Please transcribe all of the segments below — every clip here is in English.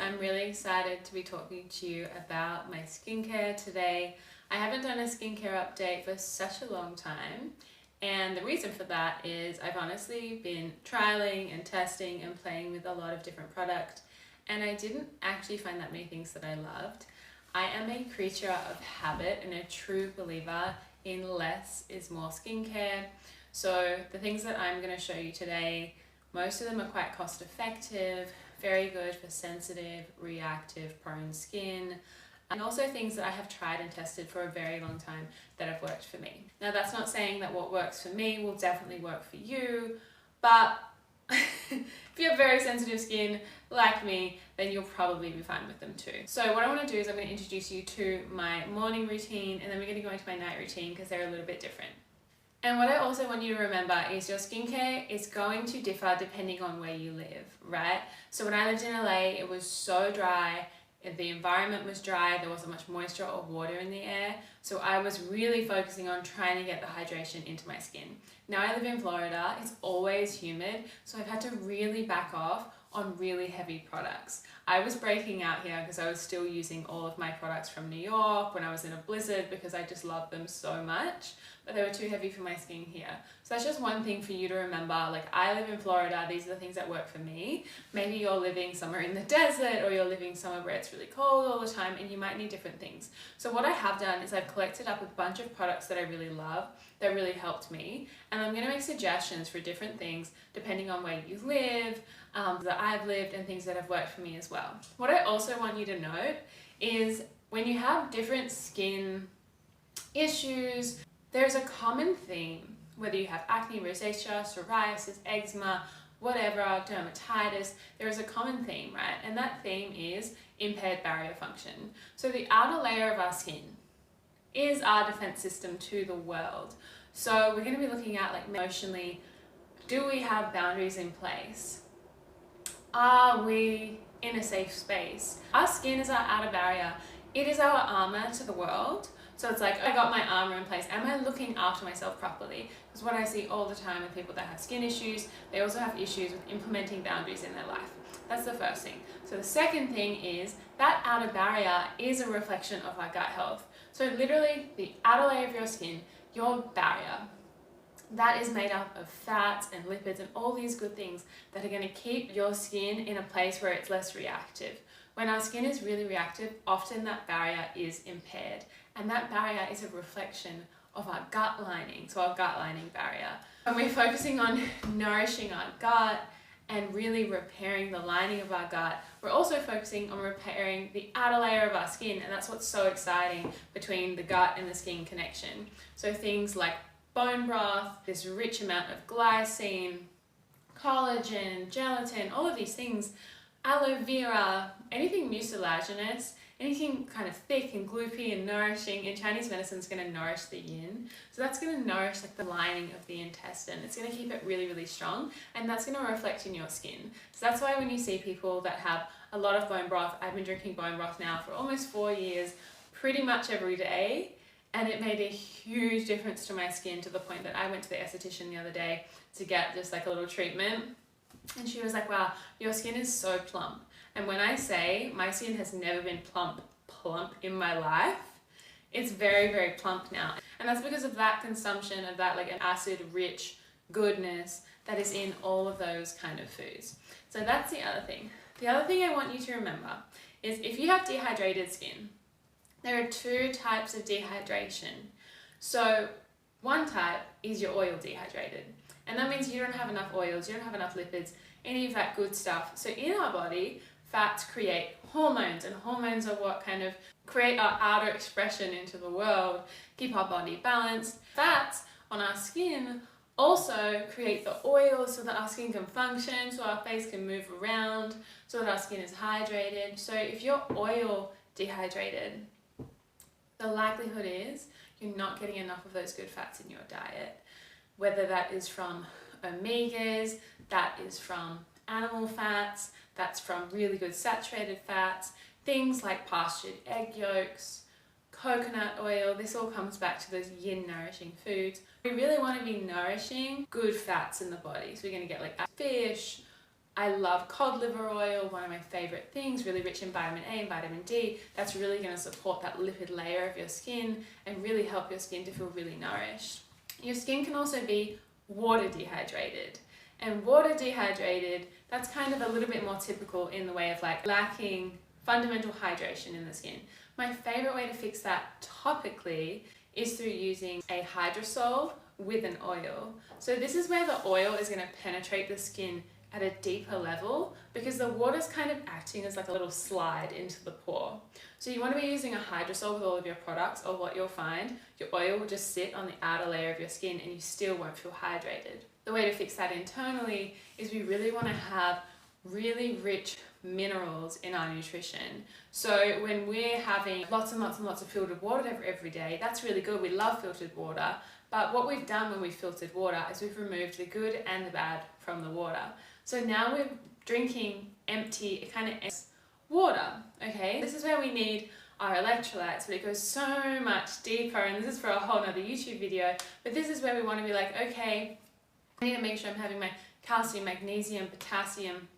I'm really excited to be talking to you about my skincare today. I haven't done a skincare update for such a long time, and the reason for that is I've honestly been trialing and testing and playing with a lot of different products, and I didn't actually find that many things that I loved. I am a creature of habit and a true believer in less is more skincare. So the things that I'm going to show you today, most of them are quite cost effective, very good for sensitive, reactive, prone skin, and also things that I have tried and tested for a very long time that have worked for me. Now that's not saying that what works for me will definitely work for you, but if you have very sensitive skin like me, then you'll probably be fine with them too. So what I want to do is I'm going to introduce you to my morning routine, and then we're going to go into my night routine because they're a little bit different. And what I also want you to remember is your skincare is going to differ depending on where you live, right? So when I lived in LA, it was so dry, the environment was dry, there wasn't much moisture or water in the air. So I was really focusing on trying to get the hydration into my skin. Now I live in Florida, it's always humid, so I've had to really back off on really heavy products. I was breaking out here because I was still using all of my products from New York when I was in a blizzard because I just loved them so much, but they were too heavy for my skin here. So that's just one thing for you to remember. Like, I live in Florida, these are the things that work for me. Maybe you're living somewhere in the desert, or you're living somewhere where it's really cold all the time and you might need different things. So what I have done is I've collected up a bunch of products that I really love, that really helped me, and I'm gonna make suggestions for different things depending on where you live, that I've lived, and things that have worked for me as well. What I also want you to note is when you have different skin issues, there's a common theme, whether you have acne, rosacea, psoriasis, eczema, whatever, dermatitis, there is a common theme, right? And that theme is impaired barrier function. So the outer layer of our skin is our defense system to the world. So we're going to be looking at, like, emotionally, do we have boundaries in place? Are we in a safe space? Our skin is our outer barrier. It is our armor to the world. So it's like, I got my armor in place. Am I looking after myself properly? Because what I see all the time with people that have skin issues, they also have issues with implementing boundaries in their life. That's the first thing. So the second thing is that outer barrier is a reflection of our gut health. So literally the outer layer of your skin, your barrier, that is made up of fats and lipids and all these good things that are going to keep your skin in a place where it's less reactive. When our skin is really reactive, often that barrier is impaired, and that barrier is a reflection of our gut lining, so our gut lining barrier. When we're focusing on nourishing our gut and really repairing the lining of our gut, we're also focusing on repairing the outer layer of our skin, and that's what's so exciting between the gut and the skin connection. So things like bone broth, this rich amount of glycine, collagen, gelatin, all of these things, aloe vera, anything mucilaginous, anything kind of thick and gloopy and nourishing. In Chinese medicine, is going to nourish the yin. So that's going to nourish, like, the lining of the intestine. It's going to keep it really, really strong, and that's going to reflect in your skin. So that's why when you see people that have a lot of bone broth, I've been drinking bone broth now for almost 4 years, pretty much every day, and it made a huge difference to my skin, to the point that I went to the esthetician the other day to get just like a little treatment, and she was like, wow, your skin is so plump. And when I say my skin has never been plump in my life, it's very, very plump now. And that's because of that consumption of that, like, an acid rich goodness that is in all of those kind of foods. So that's the other thing. The other thing I want you to remember is if you have dehydrated skin, there are two types of dehydration. So one type is your oil dehydrated. And that means you don't have enough oils, you don't have enough lipids, any of that good stuff. So in our body, fats create hormones, and hormones are what kind of create our outer expression into the world, keep our body balanced. Fats on our skin also create the oil so that our skin can function, so our face can move around, so that our skin is hydrated. So if you're oil dehydrated, the likelihood is you're not getting enough of those good fats in your diet. Whether that is from omegas, that is from animal fats, that's from really good saturated fats, things like pastured egg yolks, coconut oil, this all comes back to those yin nourishing foods. We really want to be nourishing good fats in the body. So we're going to get like fish, I love cod liver oil, one of my favorite things, really rich in vitamin A and vitamin D. That's really going to support that lipid layer of your skin and really help your skin to feel really nourished. Your skin can also be water dehydrated. And water dehydrated, that's kind of a little bit more typical in the way of like lacking fundamental hydration in the skin. My favorite way to fix that topically is through using a hydrosol with an oil. So this is where the oil is going to penetrate the skin at a deeper level because the water's kind of acting as like a little slide into the pore. So you want to be using a hydrosol with all of your products, or what you'll find, your oil will just sit on the outer layer of your skin and you still won't feel hydrated. The way to fix that internally is we really want to have really rich minerals in our nutrition. So when we're having lots and lots and lots of filtered water every day, that's really good. We love filtered water. But what we've done when we've filtered water is we've removed the good and the bad from the water. So now we're drinking empty, kind of water, okay? This is where we need our electrolytes, but it goes so much deeper, and this is for a whole nother YouTube video, but this is where we want to be like, okay, I need to make sure I'm having my calcium, magnesium, potassium,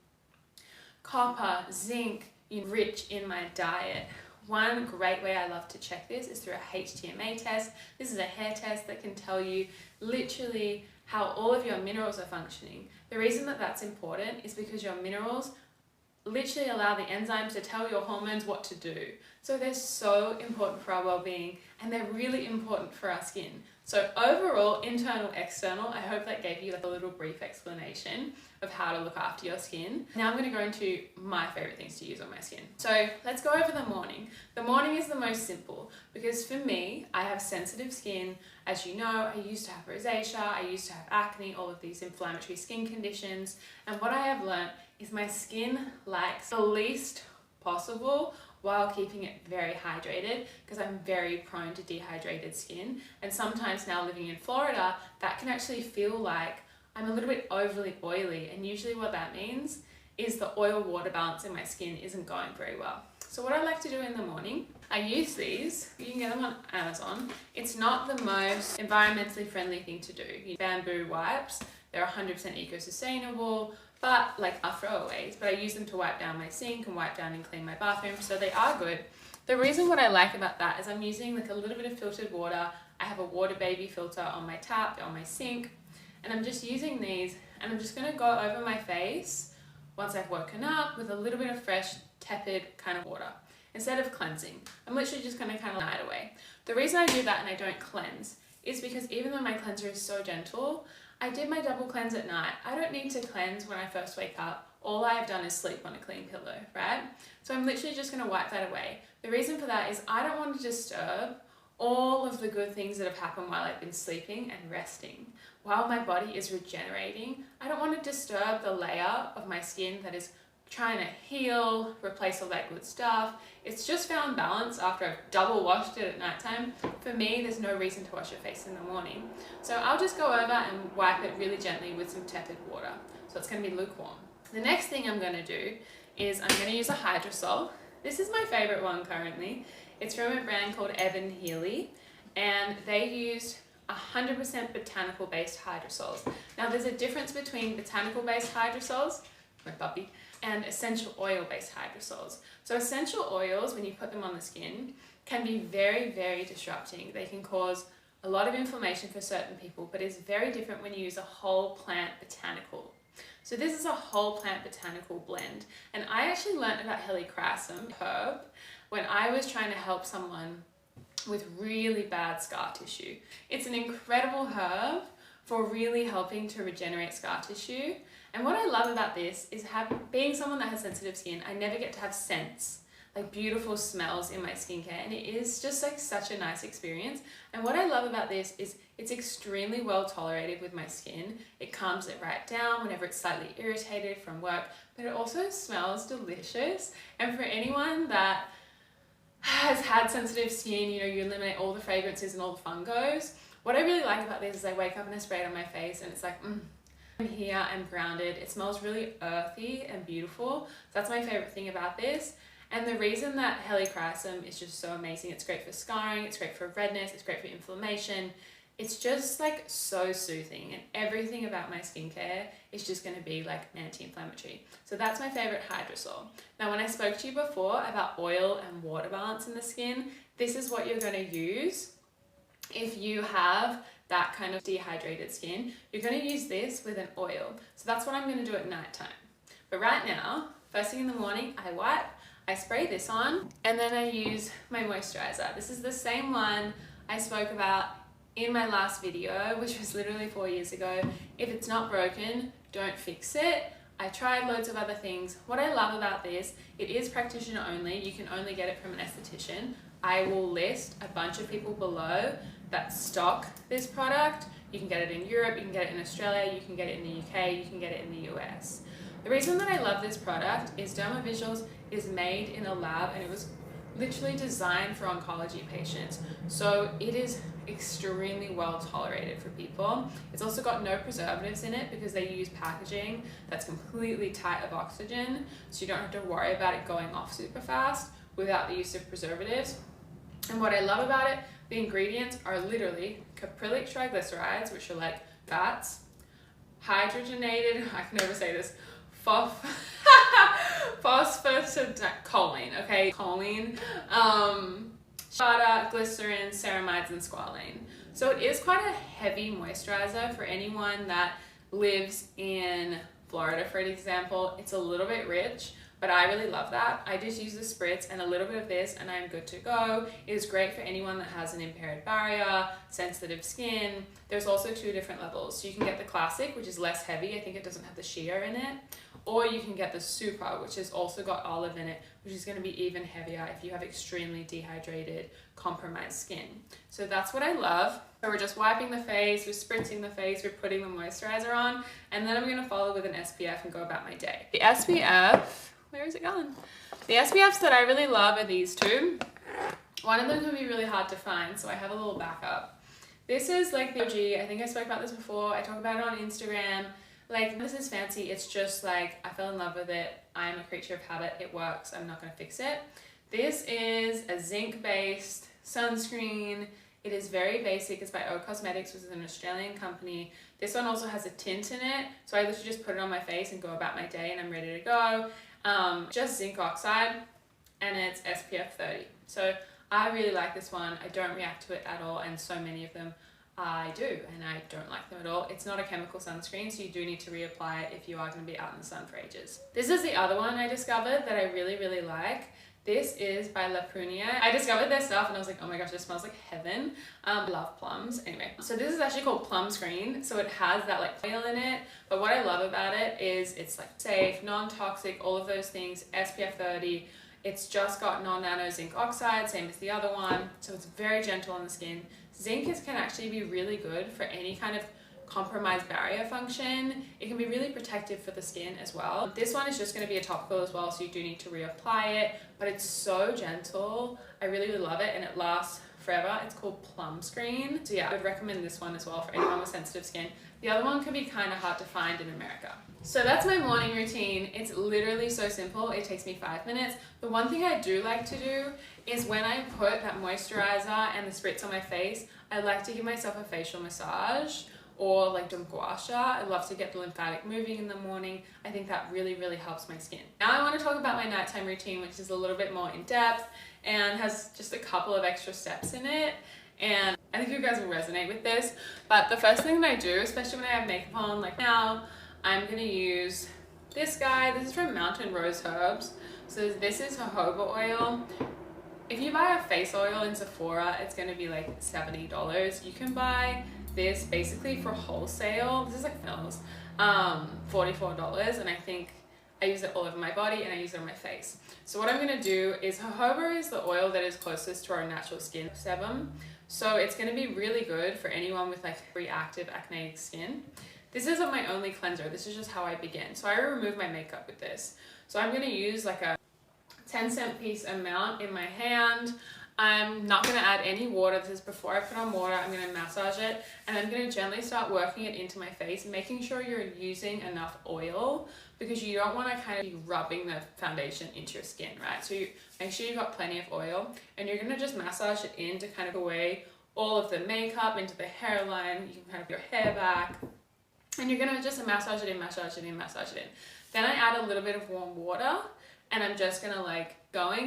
copper, zinc, rich in my diet. One great way I love to check this is through a HTMA test. This is a hair test that can tell you literally how all of your minerals are functioning. The reason that that's important is because your minerals literally allow the enzymes to tell your hormones what to do. So they're so important for our well-being, and they're really important for our skin. So overall, internal, external, I hope that gave you like a little brief explanation of how to look after your skin. Now I'm going to go into my favorite things to use on my skin. So let's go over the morning. The morning is the most simple because for me, I have sensitive skin. As you know, I used to have rosacea, I used to have acne, all of these inflammatory skin conditions. And what I have learned is my skin likes the least possible while keeping it very hydrated, because I'm very prone to dehydrated skin. And sometimes now living in Florida, that can actually feel like I'm a little bit overly oily. And usually what that means is the oil-water balance in my skin isn't going very well. So what I like to do in the morning, I use these. You can get them on Amazon. It's not the most environmentally friendly thing to do. Bamboo wipes, they're 100% eco-sustainable, but like are throwaways, but I use them to wipe down my sink and wipe down and clean my bathroom, so they are good. The reason what I like about that is I'm using like a little bit of filtered water. I have a water baby filter on my tap, on my sink, and I'm just using these, and I'm just gonna go over my face once I've woken up with a little bit of fresh, tepid kind of water. Instead of cleansing, I'm literally just gonna kind of night away. The reason I do that and I don't cleanse is because even though my cleanser is so gentle, I did my double cleanse at night. I don't need to cleanse when I first wake up. All I've done is sleep on a clean pillow, right? So I'm literally just gonna wipe that away. The reason for that is I don't want to disturb all of the good things that have happened while I've been sleeping and resting. While my body is regenerating, I don't want to disturb the layer of my skin that is trying to heal, replace all that good stuff. It's just found balance after I've double washed it at nighttime. For me, there's no reason to wash your face in the morning. So I'll just go over and wipe it really gently with some tepid water. So it's going to be lukewarm. The next thing I'm going to do is I'm going to use a Hydrosol. This is my favorite one currently. It's from a brand called Healy, and they used 100% botanical based hydrosols. Now there's a difference between botanical based hydrosols, my puppy, and essential oil based hydrosols. So essential oils, when you put them on the skin, can be very, very disrupting. They can cause a lot of inflammation for certain people, but it's very different when you use a whole plant botanical. So this is a whole plant botanical blend. And I actually learned about helichrysum herb when I was trying to help someone with really bad scar tissue. It's an incredible herb for really helping to regenerate scar tissue. And what I love about this is being someone that has sensitive skin, I never get to have scents, like beautiful smells in my skincare, and it is just like such a nice experience. And what I love about this is it's extremely well tolerated with my skin. It calms it right down whenever it's slightly irritated from work, but it also smells delicious. And for anyone that has had sensitive skin, you know, you eliminate all the fragrances and all the fungos. What I really like about this is I wake up and I spray it on my face and it's like, I'm here, I'm grounded. It smells really earthy and beautiful. So that's my favorite thing about this. And the reason that helichrysum is just so amazing, it's great for scarring, it's great for redness, it's great for inflammation, It's just like so soothing, and everything about my skincare is just going to be like anti-inflammatory. So that's my favorite Hydrosol. Now, when I spoke to you before about oil and water balance in the skin, this is what you're going to use if you have that kind of dehydrated skin. You're going to use this with an oil. So that's what I'm going to do at night time. But right now, first thing in the morning, I wipe, I spray this on, and then I use my moisturizer. This is the same one I spoke about in my last video, which was literally 4 years ago. If it's not broken, don't fix it. I tried loads of other things. What I love about this, it is practitioner only. You can only get it from an esthetician. I will list a bunch of people below that stock this product. You can get it in Europe, you can get it in Australia, you can get it in the UK, you can get it in the US. The reason that I love this product is Derma Visuals is made in a lab, and it was literally designed for oncology patients. So it is extremely well tolerated for people. It's also got no preservatives in it because they use packaging that's completely tight of oxygen, so you don't have to worry about it going off super fast without the use of preservatives. And what I love about it, the ingredients are literally caprylic triglycerides, which are like fats, hydrogenated, I can never say this, phosphatidylcholine, okay, choline, butter, glycerin, ceramides, and squalane. So it is quite a heavy moisturizer for anyone that lives in Florida, for example. It's a little bit rich, but I really love that. I just use the spritz and a little bit of this and I'm good to go. It is great for anyone that has an impaired barrier, sensitive skin. There's also 2 different levels. So you can get the classic, which is less heavy. I think it doesn't have the sheer in it. Or you can get the super, which has also got olive in it, which is going to be even heavier if you have extremely dehydrated, compromised skin. So that's what I love. So we're just wiping the face, we're spritzing the face, we're putting the moisturizer on, and then I'm going to follow with an SPF and go about my day. The SPF, where is it gone? The SPFs that I really love are these 2. One of them can be really hard to find, so I have a little backup. This is like the OG. I think I spoke about this before. I talk about it on Instagram. Like, this is fancy. It's just like, I fell in love with it. I'm a creature of habit. It works. I'm not going to fix it. This is a zinc-based sunscreen. It is very basic. It's by Ocosmedics, which is an Australian company. This one also has a tint in it. So I literally just put it on my face and go about my day and I'm ready to go. Just zinc oxide, and it's SPF 30. So I really like this one. I don't react to it at all, and so many of them I do, and I don't like them at all. It's not a chemical sunscreen, so you do need to reapply it if you are going to be out in the sun for ages. This is the other one I discovered that I really, really like. This is by Prunier. I discovered their stuff and I was like, oh my gosh, this smells like heaven. I love plums. Anyway, so this is actually called Plumscreen. So it has that like oil in it. But what I love about it is it's like safe, non-toxic, all of those things, SPF 30. It's just got non-nano zinc oxide, same as the other one. So it's very gentle on the skin. Zinc can actually be really good for any kind of compromised barrier function. It can be really protective for the skin as well. This one is just going to be a topical as well, so you do need to reapply it, but it's so gentle. I really, really love it, and it lasts forever. It's called Plumscreen. So yeah, I would recommend this one as well for anyone with sensitive skin. The other one can be kind of hard to find in America. So that's my morning routine. It's literally so simple. It takes me 5 minutes. The one thing I do like to do is when I put that moisturizer and the spritz on my face, I like to give myself a facial massage or like some gua sha. I love to get the lymphatic moving in the morning. I think that really, really helps my skin. Now I want to talk about my nighttime routine, which is a little bit more in depth and has just a couple of extra steps in it. And I think you guys will resonate with this. But the first thing that I do, especially when I have makeup on, like now, I'm gonna use this guy. This is from Mountain Rose Herbs. So this is jojoba oil. If you buy a face oil in Sephora, it's gonna be like $70. You can buy this basically for wholesale. This is like Phil's, $44, and I think I use it all over my body and I use it on my face. So what I'm gonna do is, jojoba is the oil that is closest to our natural skin sebum. So it's gonna be really good for anyone with like reactive acneic skin. This isn't my only cleanser. This is just how I begin. So I remove my makeup with this. So I'm gonna use like a 10-cent piece amount in my hand. I'm not going to add any water. This is before I put on water. I'm going to massage it and I'm going to gently start working it into my face, making sure you're using enough oil because you don't want to kind of be rubbing the foundation into your skin, right? So you make sure you've got plenty of oil and you're going to just massage it in to kind of away all of the makeup into the hairline. You can kind of your hair back. And you're gonna just massage it in, massage it in, massage it in. Then I add a little bit of warm water, and I'm just gonna like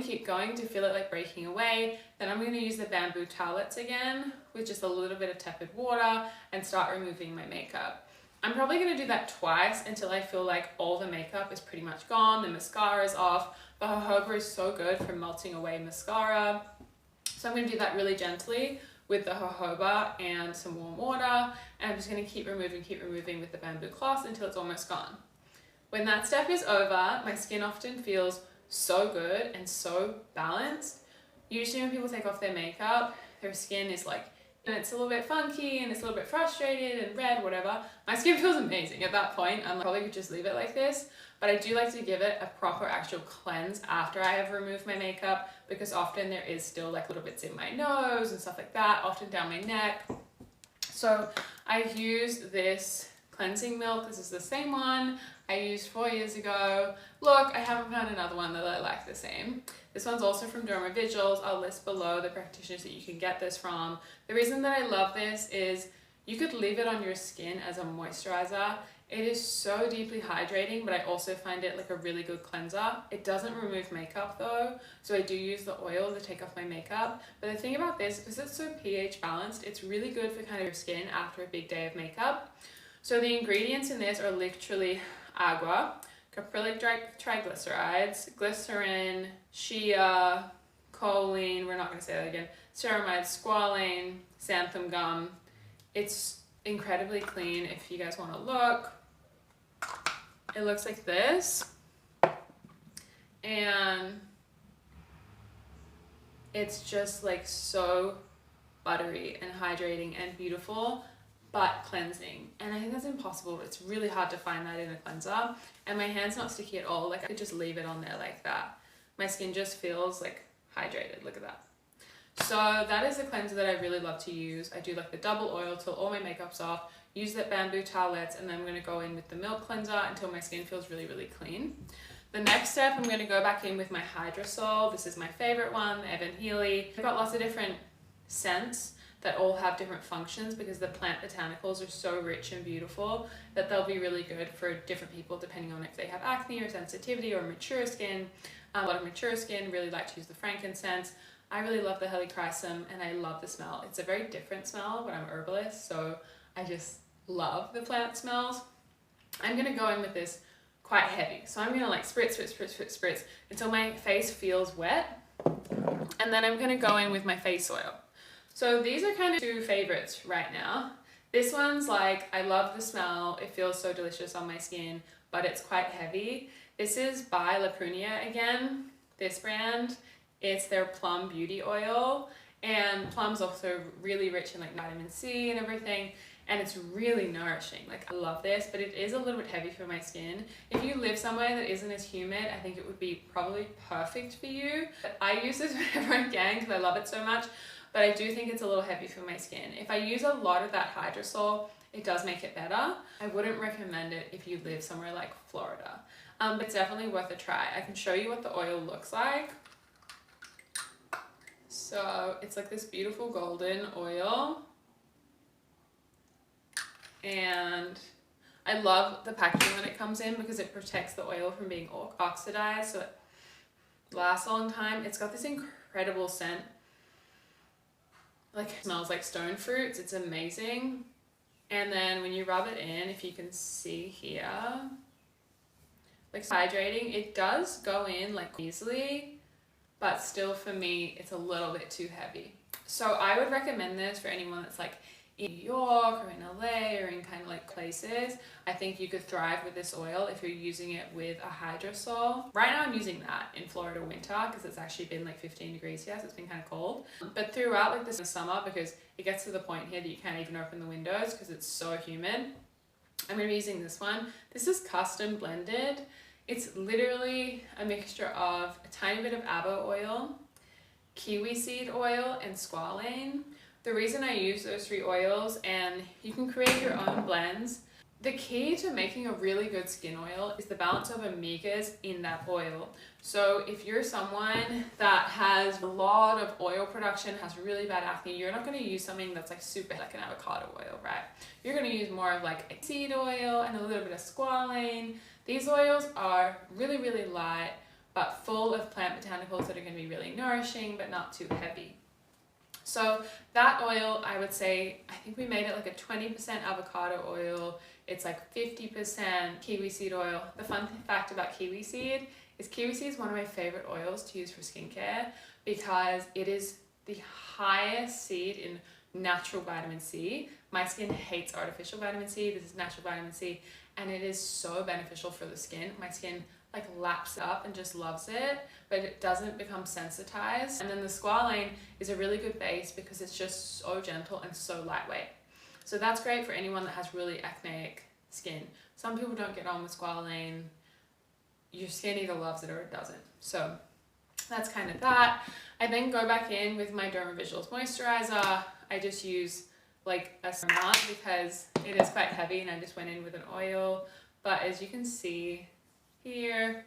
keep going to feel it like breaking away. Then I'm gonna use the bamboo towelettes again with just a little bit of tepid water and start removing my makeup. I'm probably gonna do that twice until I feel like all the makeup is pretty much gone, the mascara is off. The jojoba is so good for melting away mascara. So I'm gonna do that really gently with the jojoba and some warm water, and I'm just gonna keep removing with the bamboo cloth until it's almost gone. When that step is over, my skin often feels so good and so balanced. Usually when people take off their makeup, their skin is like, and it's a little bit funky and it's a little bit frustrated and red, whatever. My skin feels amazing at that point. I probably could just leave it like this, but I do like to give it a proper actual cleanse after I have removed my makeup, because often there is still like little bits in my nose and stuff like that, often down my neck. So I've used this cleansing milk. This is the same one I used 4 years ago. Look, I haven't found another one that I like the same. This one's also from Derma Visuals. I'll list below the practitioners that you can get this from. The reason that I love this is you could leave it on your skin as a moisturizer. It is so deeply hydrating, but I also find it like a really good cleanser. It doesn't remove makeup though, so I do use the oil to take off my makeup. But the thing about this, because it's so pH balanced, it's really good for kind of your skin after a big day of makeup. So the ingredients in this are literally agua, caprylic triglycerides, glycerin, shea, choline, we're not going to say that again, ceramide, squalane, xanthan gum. It's incredibly clean if you guys want to look. It looks like this, and it's just like so buttery and hydrating and beautiful, but cleansing. And I think that's impossible. It's really hard to find that in a cleanser, and my hand's not sticky at all. Like I could just leave it on there like that. My skin just feels like hydrated. Look at that. So that is a cleanser that I really love to use. I do like the double oil till all my makeup's off, use that bamboo towelettes, and then I'm going to go in with the milk cleanser until my skin feels really, really clean. The next step, I'm going to go back in with my Hydrosol. This is my favorite one, Evan Healy. I've got lots of different scents that all have different functions because the plant botanicals are so rich and beautiful that they'll be really good for different people depending on if they have acne or sensitivity or mature skin. A lot of mature skin really like to use the frankincense. I really love the helichrysum and I love the smell. It's a very different smell, but I'm a herbalist, so I just love the plant smells. I'm gonna go in with this quite heavy. So I'm gonna like spritz, spritz, spritz, spritz, spritz until my face feels wet. And then I'm gonna go in with my face oil. So these are kind of two favorites right now. This one's like, I love the smell. It feels so delicious on my skin, but it's quite heavy. This is by Prunier again, this brand. It's their Plum Beauty Oil, and Plum's also really rich in like vitamin C and everything, and it's really nourishing. Like I love this, but it is a little bit heavy for my skin. If you live somewhere that isn't as humid, I think it would be probably perfect for you. But I use this whenever I can because I love it so much, but I do think it's a little heavy for my skin. If I use a lot of that Hydrosol, it does make it better. I wouldn't recommend it if you live somewhere like Florida, but it's definitely worth a try. I can show you what the oil looks like. So it's like this beautiful golden oil, and I love the packaging that it comes in because it protects the oil from being oxidized, so it lasts a long time. It's got this incredible scent, like it smells like stone fruits. It's amazing. And then when you rub it in, if you can see here, like hydrating, it does go in like easily, but still for me, it's a little bit too heavy. So I would recommend this for anyone that's like in New York or in LA or in kind of like places. I think you could thrive with this oil if you're using it with a Hydrosol. Right now I'm using that in Florida winter because it's actually been like 15 degrees here, so it's been kind of cold. But throughout like this summer, because it gets to the point here that you can't even open the windows because it's so humid, I'm gonna be using this one. This is custom blended. It's literally a mixture of a tiny bit of avo oil, kiwi seed oil, and squalane. The reason I use those three oils, and you can create your own blends, The key to making a really good skin oil is the balance of omegas in that oil. So if you're someone that has a lot of oil production, has really bad acne, you're not going to use something that's like super like an avocado oil, right? You're going to use more of like a seed oil and a little bit of squalane. These oils are really, really light, but full of plant botanicals that are going to be really nourishing, but not too heavy. So that oil, I would say, I think we made it like a 20% avocado oil. It's like 50% kiwi seed oil. The fun fact about kiwi seed is one of my favorite oils to use for skincare because it is the highest seed in natural vitamin C. My skin hates artificial vitamin C. This is natural vitamin C, and it is so beneficial for the skin. My skin like laps up and just loves it, but it doesn't become sensitized. And then the squalane is a really good base because it's just so gentle and so lightweight. So that's great for anyone that has really acneic skin. Some people don't get on with squalane. Your skin either loves it or it doesn't. So that's kind of that. I then go back in with my Derma Visuals Moisturiser. I just use like a amount because it is quite heavy, and I just went in with an oil. But as you can see here,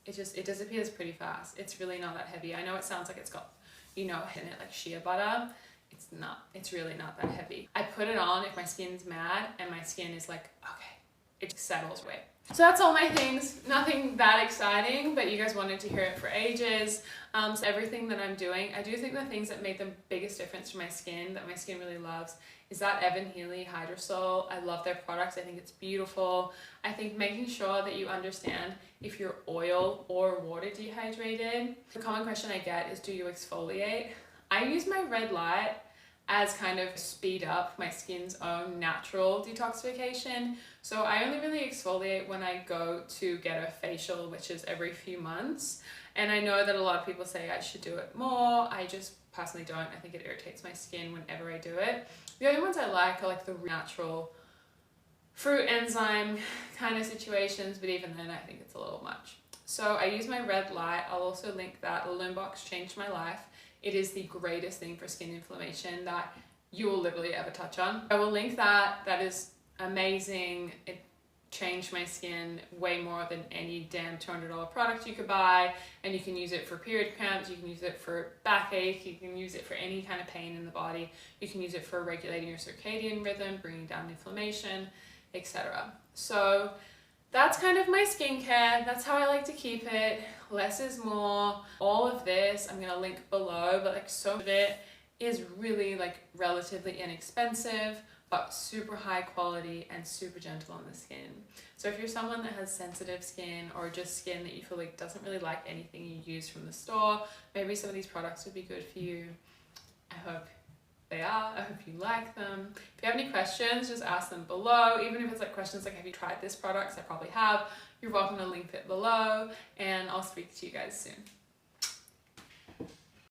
it disappears pretty fast. It's really not that heavy. I know it sounds like it's got, you know, in it like shea butter. It's not. It's really not that heavy. I put it on if my skin's mad and my skin is like, okay, it settles away. So that's all my things. Nothing that exciting, but you guys wanted to hear it for ages. So everything that I'm doing, I do think the things that made the biggest difference to my skin, that my skin really loves, is that Healy Hydrosol. I love their products. I think it's beautiful. I think making sure that you understand if you're oil or water dehydrated. The common question I get is, do you exfoliate? I use my red light as kind of speed up my skin's own natural detoxification. So I only really exfoliate when I go to get a facial, which is every few months. And I know that a lot of people say I should do it more. I just personally don't. I think it irritates my skin whenever I do it. The only ones I like are like the natural fruit enzyme kind of situations, but even then I think it's a little much. So I use my red light. I'll also link that. Lumebox changed my life. It is the greatest thing for skin inflammation that you will literally ever touch on. I will link that. That is amazing. It changed my skin way more than any damn $200 product you could buy. And you can use it for period cramps. You can use it for backache. You can use it for any kind of pain in the body. You can use it for regulating your circadian rhythm, bringing down inflammation, etc. So that's kind of my skincare. That's how I like to keep it. Less is more. All of this I'm gonna link below, but like so much of it is really like relatively inexpensive, but super high quality and super gentle on the skin. So if you're someone that has sensitive skin or just skin that you feel like doesn't really like anything you use from the store, maybe some of these products would be good for you. I hope they are. I hope you like them. If you have any questions, just ask them below. Even if it's like questions like, have you tried this product? I probably have. You're welcome to link it below, and I'll speak to you guys soon.